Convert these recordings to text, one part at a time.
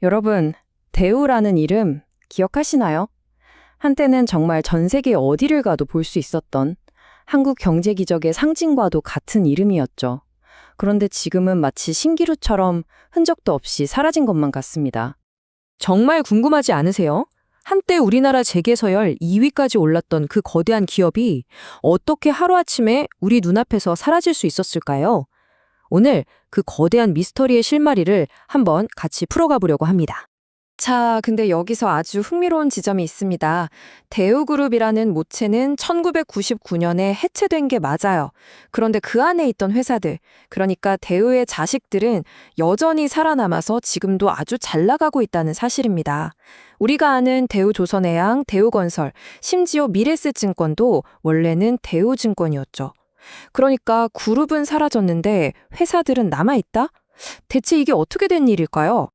여러분, 대우라는 이름 기억하시나요? 한때는 정말 전 세계 어디를 가도 볼 수 있었던 한국 경제 기적의 상징과도 같은 이름이었죠. 그런데 지금은 마치 신기루처럼 흔적도 없이 사라진 것만 같습니다. 정말 궁금하지 않으세요? 한때 우리나라 재계서열 2위까지 올랐던 그 거대한 기업이 어떻게 하루아침에 우리 눈앞에서 사라질 수 있었을까요? 오늘 그 거대한 미스터리의 실마리를 한번 같이 풀어가 보려고 합니다. 자, 근데 여기서 아주 흥미로운 지점이 있습니다. 대우그룹이라는 모체는 1999년에 해체된 게 맞아요. 그런데 그 안에 있던 회사들, 그러니까 대우의 자식들은 여전히 살아남아서 지금도 아주 잘 나가고 있다는 사실입니다. 우리가 아는 대우조선해양, 대우건설, 심지어 미래세증권도 원래는 대우증권이었죠. 그러니까 그룹은 사라졌는데 회사들은 남아있다? 대체 이게 어떻게 된 일일까요?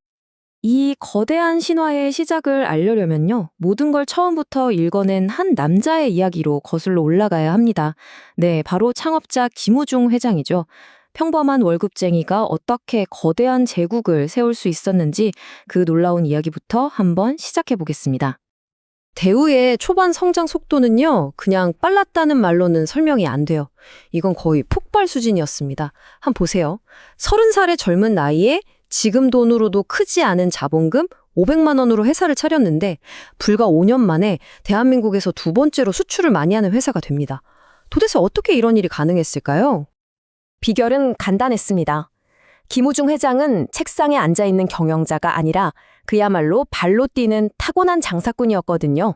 이 거대한 신화의 시작을 알려면요, 모든 걸 처음부터 읽어낸 한 남자의 이야기로 거슬러 올라가야 합니다. 네, 바로 창업자 김우중 회장이죠. 평범한 월급쟁이가 어떻게 거대한 제국을 세울 수 있었는지 그 놀라운 이야기부터 한번 시작해 보겠습니다. 대우의 초반 성장 속도는요, 그냥 빨랐다는 말로는 설명이 안 돼요. 이건 거의 폭발 수준이었습니다. 한번 보세요. 30살의 젊은 나이에 지금 돈으로도 크지 않은 자본금 500만 원으로 회사를 차렸는데 불과 5년 만에 대한민국에서 두 번째로 수출을 많이 하는 회사가 됩니다. 도대체 어떻게 이런 일이 가능했을까요? 비결은 간단했습니다. 김우중 회장은 책상에 앉아있는 경영자가 아니라 그야말로 발로 뛰는 타고난 장사꾼이었거든요.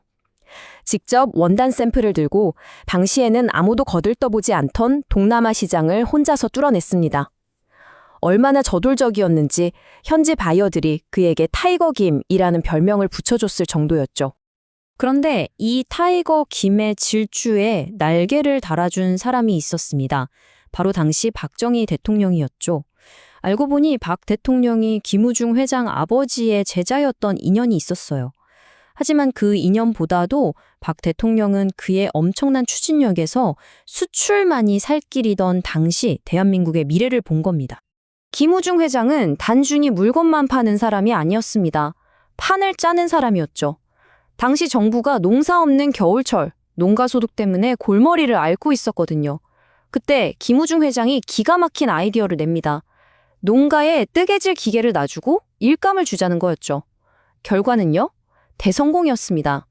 직접 원단 샘플을 들고 당시에는 아무도 거들떠보지 않던 동남아 시장을 혼자서 뚫어냈습니다. 얼마나 저돌적이었는지 현지 바이어들이 그에게 타이거 김이라는 별명을 붙여줬을 정도였죠. 그런데 이 타이거 김의 질주에 날개를 달아준 사람이 있었습니다. 바로 당시 박정희 대통령이었죠. 알고 보니 박 대통령이 김우중 회장 아버지의 제자였던 인연이 있었어요. 하지만 그 인연보다도 박 대통령은 그의 엄청난 추진력에서 수출만이 살 길이던 당시 대한민국의 미래를 본 겁니다. 김우중 회장은 단순히 물건만 파는 사람이 아니었습니다. 판을 짜는 사람이었죠. 당시 정부가 농사 없는 겨울철, 농가 소득 때문에 골머리를 앓고 있었거든요. 그때 김우중 회장이 기가 막힌 아이디어를 냅니다. 농가에 뜨개질 기계를 놔주고 일감을 주자는 거였죠. 결과는요? 대성공이었습니다.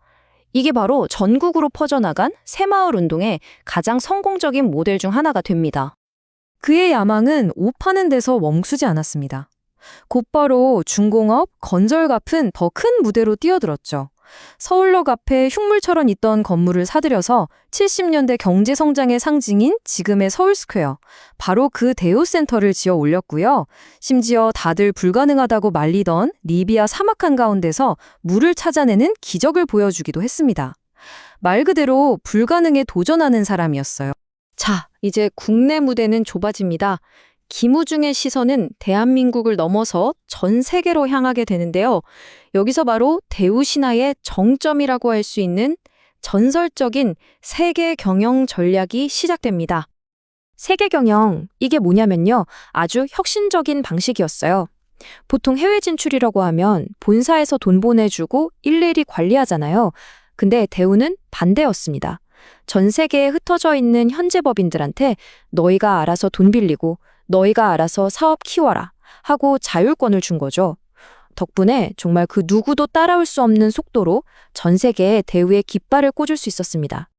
이게 바로 전국으로 퍼져나간 새마을 운동의 가장 성공적인 모델 중 하나가 됩니다. 그의 야망은 옷 파는 데서 멈추지 않았습니다. 곧바로 중공업, 건설 같은 더 큰 무대로 뛰어들었죠. 서울역 앞에 흉물처럼 있던 건물을 사들여서 70년대 경제성장의 상징인 지금의 서울스퀘어, 바로 그 대우센터를 지어 올렸고요. 심지어 다들 불가능하다고 말리던 리비아 사막 한가운데서 물을 찾아내는 기적을 보여주기도 했습니다. 말 그대로 불가능에 도전하는 사람이었어요. 자, 이제 국내 무대는 좁아집니다. 김우중의 시선은 대한민국을 넘어서 전 세계로 향하게 되는데요. 여기서 바로 대우 신화의 정점이라고 할 수 있는 전설적인 세계 경영 전략이 시작됩니다. 세계 경영, 이게 뭐냐면요, 아주 혁신적인 방식이었어요. 보통 해외 진출이라고 하면 본사에서 돈 보내주고 일일이 관리하잖아요. 근데 대우는 반대였습니다. 전 세계에 흩어져 있는 현지법인들한테 너희가 알아서 돈 빌리고 너희가 알아서 사업 키워라 하고 자율권을 준 거죠. 덕분에 정말 그 누구도 따라올 수 없는 속도로 전 세계에 대우의 깃발을 꽂을 수 있었습니다.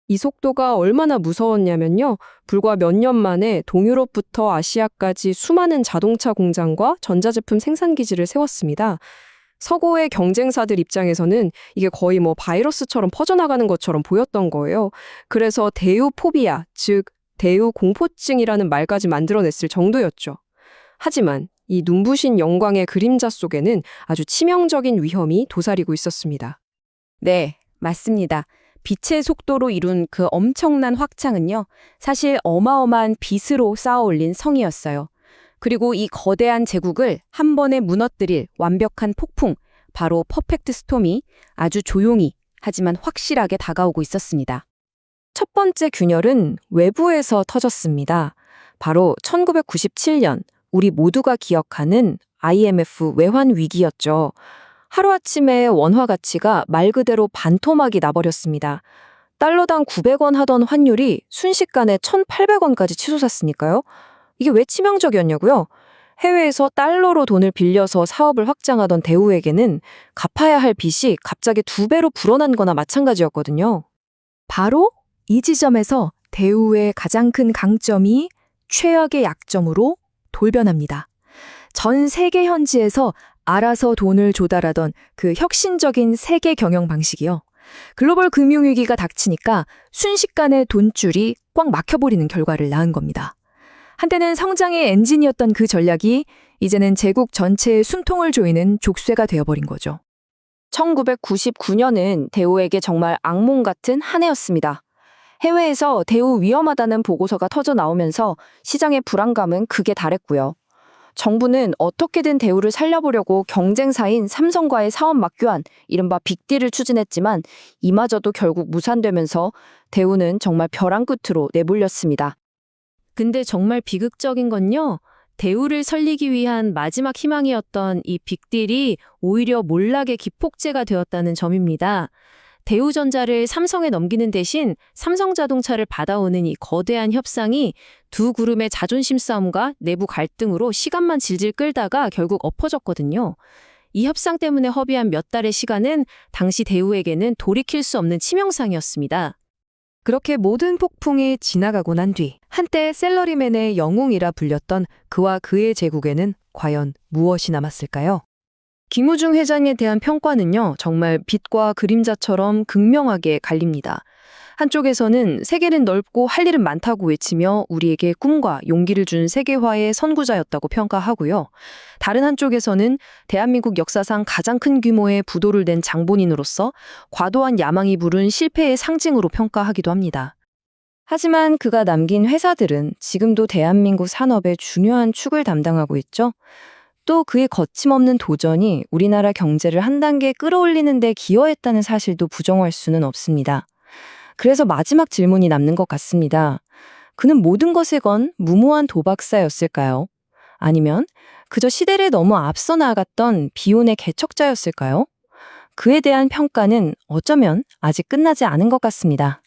이 속도가 얼마나 무서웠냐면요. 불과 몇 년 만에 동유럽부터 아시아까지 수많은 자동차 공장과 전자제품 생산기지를 세웠습니다. 서구의 경쟁사들 입장에서는 이게 거의 바이러스처럼 퍼져나가는 것처럼 보였던 거예요. 그래서 대우포비아, 즉 대우 공포증이라는 말까지 만들어냈을 정도였죠. 하지만 이 눈부신 영광의 그림자 속에는 아주 치명적인 위험이 도사리고 있었습니다. 네, 맞습니다. 빛의 속도로 이룬 그 엄청난 확장은요, 사실 어마어마한 빛으로 쌓아 올린 성이었어요. 그리고 이 거대한 제국을 한 번에 무너뜨릴 완벽한 폭풍, 바로 퍼펙트 스톰이 아주 조용히 하지만 확실하게 다가오고 있었습니다. 첫 번째 균열은 외부에서 터졌습니다. 바로 1997년 우리 모두가 기억하는 IMF 외환 위기였죠. 하루아침에 원화 가치가 말 그대로 반토막이 나버렸습니다. 달러당 900원 하던 환율이 순식간에 1,800원까지 치솟았으니까요. 이게 왜 치명적이었냐고요? 해외에서 달러로 돈을 빌려서 사업을 확장하던 대우에게는 갚아야 할 빚이 갑자기 2배로 불어난 거나 마찬가지였거든요. 바로 이 지점에서 대우의 가장 큰 강점이 최악의 약점으로 돌변합니다. 전 세계 현지에서 알아서 돈을 조달하던 그 혁신적인 세계 경영 방식이요. 글로벌 금융위기가 닥치니까 순식간에 돈줄이 꽉 막혀버리는 결과를 낳은 겁니다. 한때는 성장의 엔진이었던 그 전략이 이제는 제국 전체의 숨통을 조이는 족쇄가 되어버린 거죠. 1999년은 대우에게 정말 악몽 같은 한 해였습니다. 해외에서 대우 위험하다는 보고서가 터져 나오면서 시장의 불안감은 극에 달했고요. 정부는 어떻게든 대우를 살려보려고 경쟁사인 삼성과의 사업 막교환, 이른바 빅딜을 추진했지만 이마저도 결국 무산되면서 대우는 정말 벼랑 끝으로 내몰렸습니다. 근데 정말 비극적인 건요. 대우를 살리기 위한 마지막 희망이었던 이 빅딜이 오히려 몰락의 기폭제가 되었다는 점입니다. 대우전자를 삼성에 넘기는 대신 삼성자동차를 받아오는 이 거대한 협상이 두 그룹의 자존심 싸움과 내부 갈등으로 시간만 질질 끌다가 결국 엎어졌거든요. 이 협상 때문에 허비한 몇 달의 시간은 당시 대우에게는 돌이킬 수 없는 치명상이었습니다. 그렇게 모든 폭풍이 지나가고 난 뒤 한때 셀러리맨의 영웅이라 불렸던 그와 그의 제국에는 과연 무엇이 남았을까요? 김우중 회장에 대한 평가는요, 정말 빛과 그림자처럼 극명하게 갈립니다. 한쪽에서는 세계는 넓고 할 일은 많다고 외치며 우리에게 꿈과 용기를 준 세계화의 선구자였다고 평가하고요. 다른 한쪽에서는 대한민국 역사상 가장 큰 규모의 부도를 낸 장본인으로서 과도한 야망이 부른 실패의 상징으로 평가하기도 합니다. 하지만 그가 남긴 회사들은 지금도 대한민국 산업의 중요한 축을 담당하고 있죠. 또 그의 거침없는 도전이 우리나라 경제를 한 단계 끌어올리는 데 기여했다는 사실도 부정할 수는 없습니다. 그래서 마지막 질문이 남는 것 같습니다. 그는 모든 것에 건 무모한 도박사였을까요? 아니면 그저 시대를 너무 앞서 나아갔던 비운의 개척자였을까요? 그에 대한 평가는 어쩌면 아직 끝나지 않은 것 같습니다.